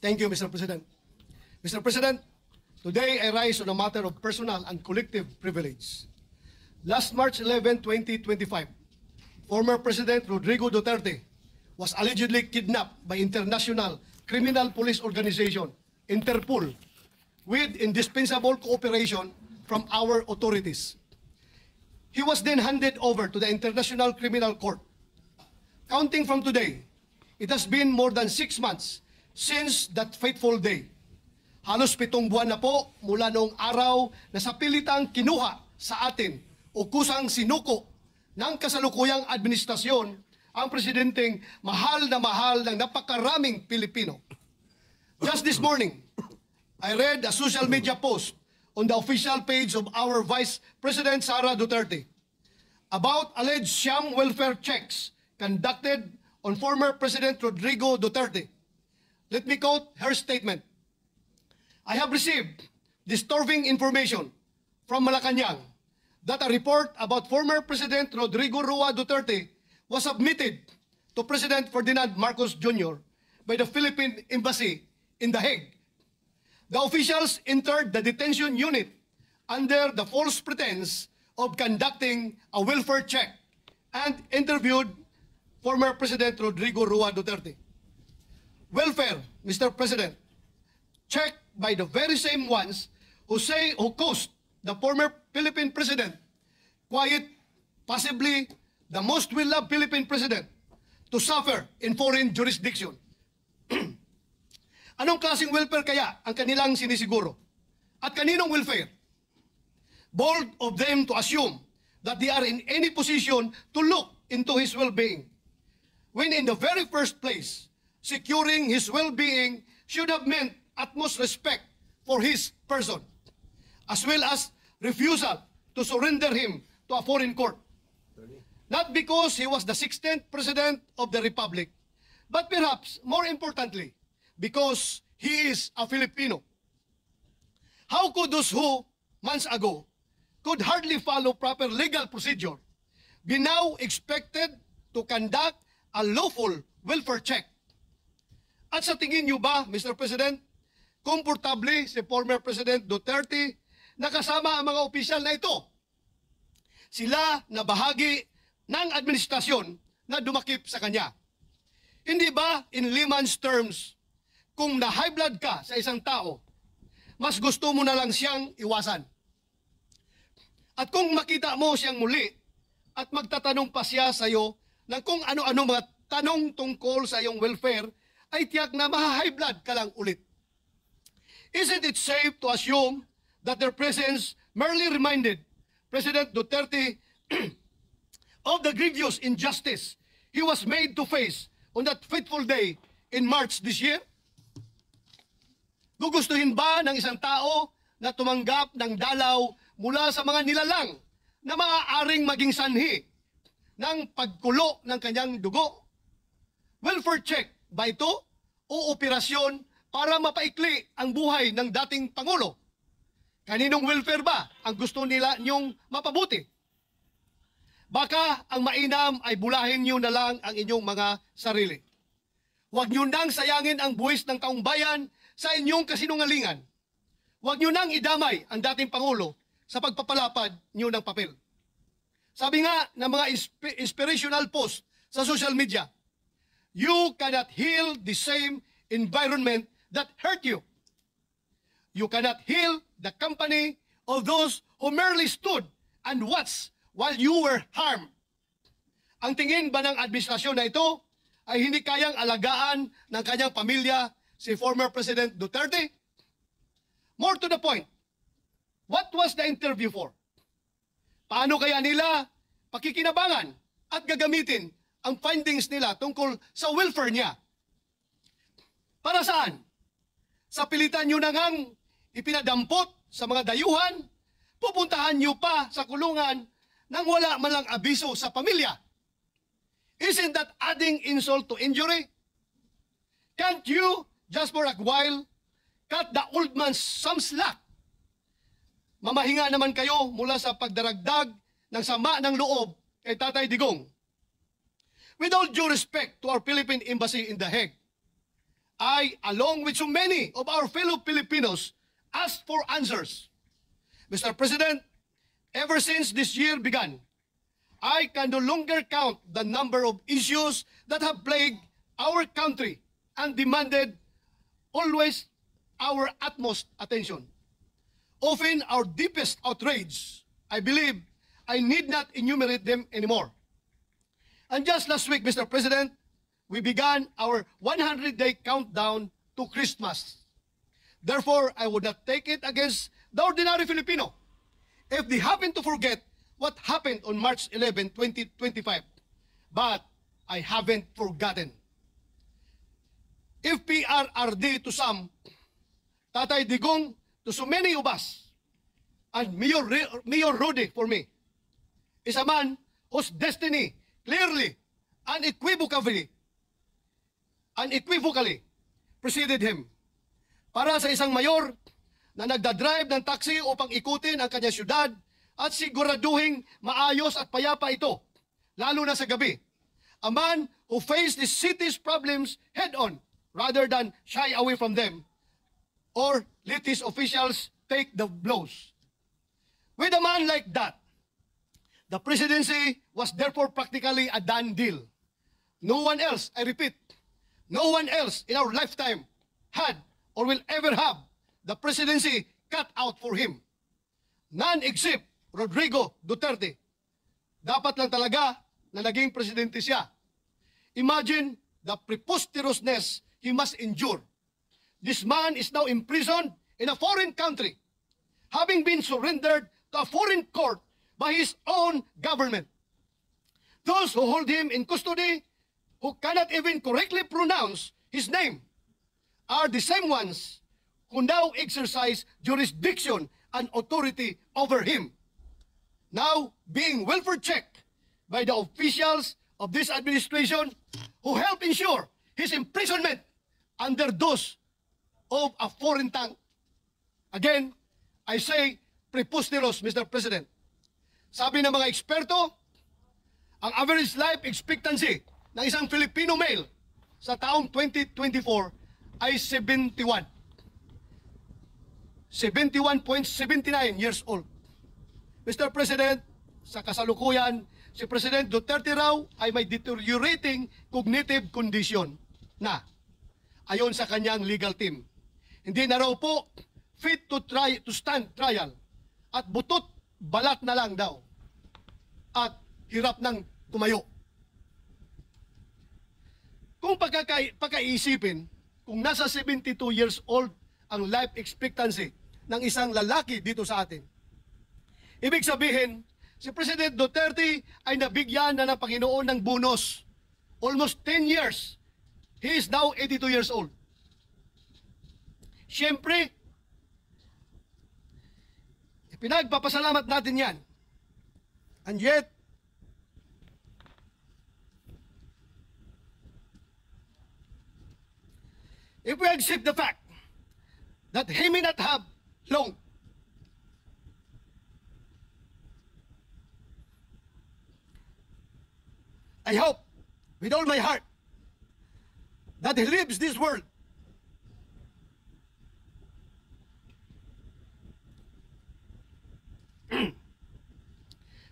Thank you, Mr. President. Mr. President, today I rise on a matter of personal and collective privilege. Last March 11, 2025, former President Rodrigo Duterte was allegedly kidnapped by International Criminal Police Organization, Interpol, with indispensable cooperation from our authorities. He was then handed over to the International Criminal Court. Counting from today, it has been more than 6 months since that fateful day. Halos 7 buwan na po mula noong araw na sa pilitang kinuha sa atin o kusang sinuko ng kasalukuyang administrasyon ang presidenteng mahal ng napakaraming Pilipino. Just this morning, I read a social media post on the official page of our Vice President Sara Duterte about alleged sham welfare checks conducted on former President Rodrigo Duterte. Let me quote her statement. I have received disturbing information from Malacanang that a report about former President Rodrigo Roa Duterte was submitted to President Ferdinand Marcos Jr. by the Philippine Embassy in The Hague. The officials entered the detention unit under the false pretense of conducting a welfare check and interviewed former President Rodrigo Roa Duterte. Welfare, Mr. President, checked by the very same ones who caused the former Philippine President, quite possibly the most well-loved Philippine President, to suffer in foreign jurisdiction. Anong klaseng welfare kaya ang kanilang sinisiguro? At kaninong welfare? Bold of them to assume that they are in any position to look into his well-being, when in the very first place, securing his well-being should have meant utmost respect for his person, as well as refusal to surrender him to a foreign court. Not because he was the 16th President of the Republic, but perhaps more importantly, because he is a Filipino. How could those who, months ago, could hardly follow proper legal procedure be now expected to conduct a lawful welfare check? At sa tingin niyo ba, Mr. President, komportable si former President Duterte na kasama ang mga opisyal na ito? Sila na bahagi ng administrasyon na dumakip sa kanya. Hindi ba, in layman's terms, kung na-high blood ka sa isang tao, mas gusto mo na lang siyang iwasan? At kung makita mo siyang muli at magtatanong pa siya sa iyo ng kung ano-ano mga tanong tungkol sa iyong welfare, ay tiyak na maha-high blood ka lang ulit. Isn't it safe to assume that their presence merely reminded President Duterte of the grievous injustice he was made to face on that fateful day in March this year? Gugustuhin ba ng isang tao na tumanggap ng dalaw mula sa mga nilalang na maaaring maging sanhi ng pagkulo ng kanyang dugo? Welfare check ba ito o operasyon para mapaikli ang buhay ng dating Pangulo? Kaninong welfare ba ang gusto nila niyong mapabuti? Baka ang mainam ay bulahin niyo na lang ang inyong mga sarili. Huwag niyo nang sayangin ang buwis ng taong bayan sa inyong kasinungalingan. Huwag niyo nang idamay ang dating Pangulo sa pagpapalapad niyo ng papel. Sabi nga ng mga inspirational post sa social media, you cannot heal the same environment that hurt you. You cannot heal the company of those who merely stood and watched while you were harmed. Ang tingin ba ng administrasyon na ito ay hindi kayang alagaan ng kanyang pamilya si former President Duterte? More to the point, what was the interview for? Paano kaya nila pakikinabangan at gagamitin ang findings nila tungkol sa welfare niya? Para saan? Sa pilitan nyo na ngang ipinadampot sa mga dayuhan, pupuntahan nyo pa sa kulungan nang wala man lang abiso sa pamilya. Isn't that adding insult to injury? Can't you, just for a while, cut the old man's some slack? Mamahinga naman kayo mula sa pagdaragdag ng sama ng loob kay Tatay Digong. With all due respect to our Philippine Embassy in The Hague, I, along with so many of our fellow Filipinos, asked for answers. Mr. President, ever since this year began, I can no longer count the number of issues that have plagued our country and demanded always our utmost attention. Often our deepest outrage, I believe I need not enumerate them anymore. And just last week, Mr. President, we began our 100-day countdown to Christmas. Therefore, I would not take it against the ordinary Filipino if they happen to forget what happened on March 11, 2025. But I haven't forgotten. If PRRD to some, Tatay Digong to so many of us, and Mayor Rudy for me, is a man whose destiny clearly, unequivocally preceded him. Para sa isang mayor na nagdadrive ng taxi upang ikutin ang kanyang syudad at siguraduhing maayos at payapa ito, lalo na sa gabi. A man who faced the city's problems head-on rather than shy away from them or let his officials take the blows. With a man like that, the presidency was therefore practically a done deal. No one else, I repeat, no one else in our lifetime had or will ever have the presidency cut out for him. None except Rodrigo Duterte. Dapat lang talaga na naging presidente siya. Imagine the preposterousness he must endure. This man is now imprisoned in a foreign country, having been surrendered to a foreign court by his own government. Those who hold him in custody, who cannot even correctly pronounce his name, are the same ones who now exercise jurisdiction and authority over him, now being welfare checked by the officials of this administration who help ensure his imprisonment under those of a foreign tongue. Again, I say preposterous, Mr. President. Sabi ng mga eksperto, ang average life expectancy ng isang Filipino male sa taong 2024 ay 71. 71.79 years old. Mr. President, sa kasalukuyan, si President Duterte raw ay may deteriorating cognitive condition na, ayon sa kanyang legal team, hindi na raw po fit to stand trial at butot balat na lang daw at hirap ng tumayo. Kung pagkaisipin, kung nasa 72 years old ang life expectancy ng isang lalaki dito sa atin, ibig sabihin, si President Duterte ay nabigyan na ng Panginoon ng bonus. Almost 10 years. He is now 82 years old. Siyempre, pinagpapasalamat natin yan. And yet, if we accept the fact that he may not have long, I hope with all my heart that he leaves this world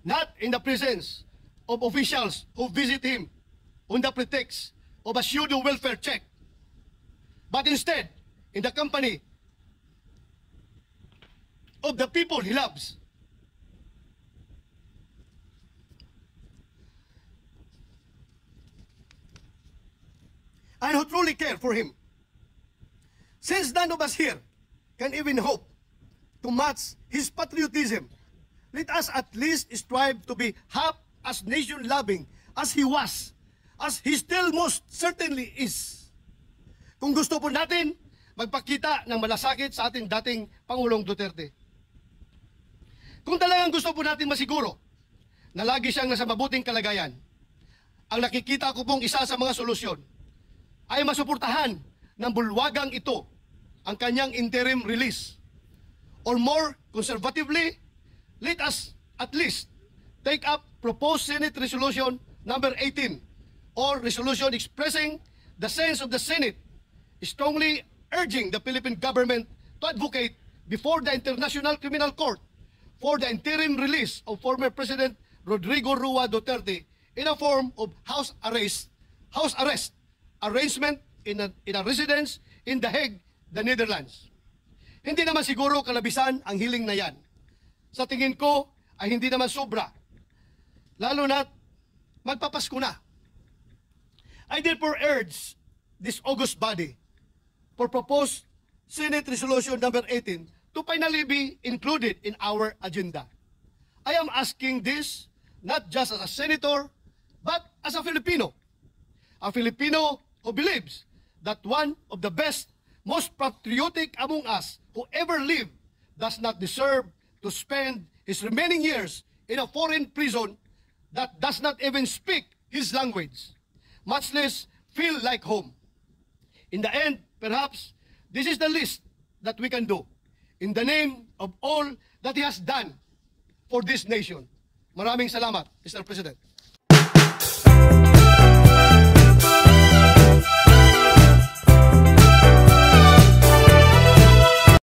not in the presence of officials who visit him on the pretext of a pseudo welfare check, but instead in the company of the people he loves. And who truly care for him. Since none of us here can even hope to match his patriotism, let us at least strive to be half as nation-loving as he was, as he still most certainly is. Kung gusto po natin magpakita ng malasakit sa ating dating Pangulong Duterte. Kung talagang gusto po natin masiguro na lagi siyang nasa mabuting kalagayan, ang nakikita ko pong isa sa mga solusyon ay masuportahan ng bulwagang ito ang kanyang interim release. Or more conservatively, let us at least take up proposed Senate Resolution number 18 or resolution expressing the sense of the Senate strongly urging the Philippine government to advocate before the International Criminal Court for the interim release of former President Rodrigo Rua Duterte in a form of house arrest arrangement in a residence in The Hague, the Netherlands. Hindi naman siguro kalabisan ang hiling na yan. Sa tingin ko ay hindi naman sobra. Lalo na magpapasko na. I therefore urge this august body for proposed Senate Resolution number 18 to finally be included in our agenda. I am asking this not just as a senator, but as a Filipino who believes that one of the best, most patriotic among us who ever lived does not deserve to spend his remaining years in a foreign prison that does not even speak his language, much less feel like home. In the end, perhaps, this is the least that we can do in the name of all that he has done for this nation. Maraming salamat, Mr. President.